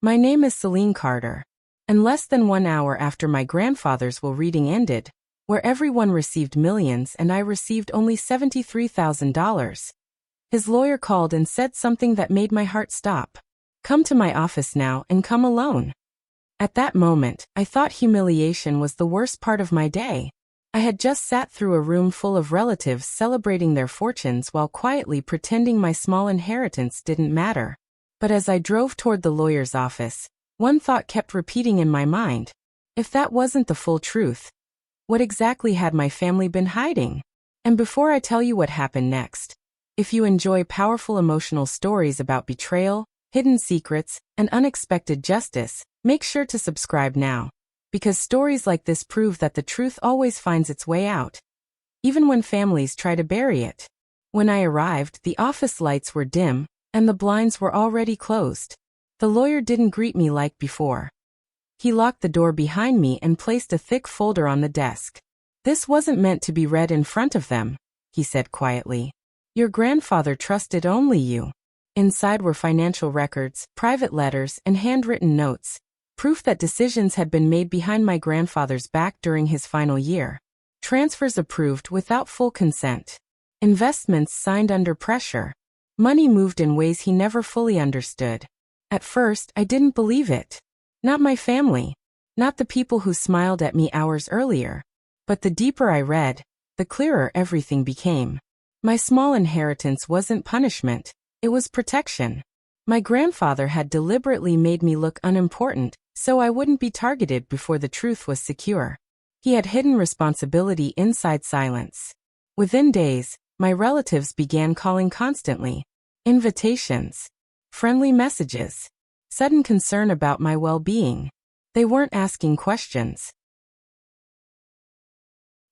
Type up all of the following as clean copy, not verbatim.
My name is Celine Carter. And less than 1 hour after my grandfather's will reading ended, where everyone received millions and I received only $73,000, his lawyer called and said something that made my heart stop. Come to my office now and come alone. At that moment, I thought humiliation was the worst part of my day. I had just sat through a room full of relatives celebrating their fortunes while quietly pretending my small inheritance didn't matter. But as I drove toward the lawyer's office, one thought kept repeating in my mind. If that wasn't the full truth, what exactly had my family been hiding? And before I tell you what happened next, if you enjoy powerful emotional stories about betrayal, hidden secrets, and unexpected justice, make sure to subscribe now. Because stories like this prove that the truth always finds its way out, even when families try to bury it. When I arrived, the office lights were dim, and the blinds were already closed. The lawyer didn't greet me like before. He locked the door behind me and placed a thick folder on the desk. This wasn't meant to be read in front of them, he said quietly. Your grandfather trusted only you. Inside were financial records, private letters, and handwritten notes, proof that decisions had been made behind my grandfather's back during his final year. Transfers approved without full consent. Investments signed under pressure. Money moved in ways he never fully understood. At first, I didn't believe it. Not my family. Not the people who smiled at me hours earlier. But the deeper I read, the clearer everything became. My small inheritance wasn't punishment. It was protection. My grandfather had deliberately made me look unimportant, so I wouldn't be targeted before the truth was secure. He had hidden responsibility inside silence. Within days, my relatives began calling constantly. Invitations. Friendly messages. Sudden concern about my well-being. They weren't asking questions.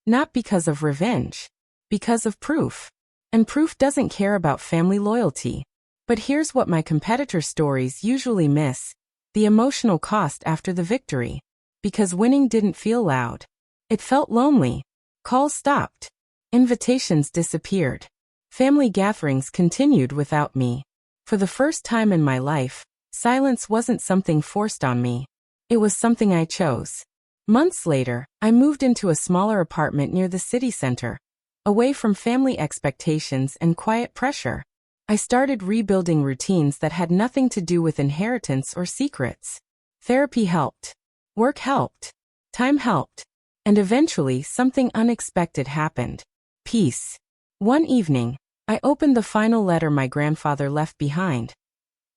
Not because of revenge. Because of proof. And proof doesn't care about family loyalty. But here's what my competitor stories usually miss. The emotional cost after the victory. Because winning didn't feel loud. It felt lonely. Calls stopped. Invitations disappeared. Family gatherings continued without me. For the first time in my life, silence wasn't something forced on me. It was something I chose. Months later, I moved into a smaller apartment near the city center, away from family expectations and quiet pressure. I started rebuilding routines that had nothing to do with inheritance or secrets. Therapy helped. Work helped. Time helped. And eventually, something unexpected happened. Peace. One evening, I opened the final letter my grandfather left behind.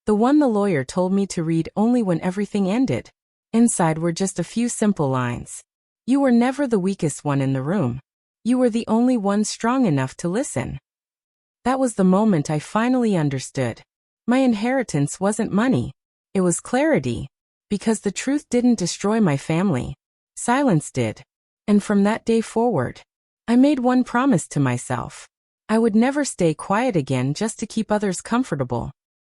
The one the lawyer told me to read only when everything ended. Inside were just a few simple lines. You were never the weakest one in the room. You were the only one strong enough to listen. That was the moment I finally understood. My inheritance wasn't money. It was clarity. Because the truth didn't destroy my family. Silence did. And from that day forward, I made one promise to myself. I would never stay quiet again just to keep others comfortable.